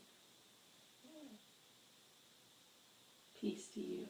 Peace to you.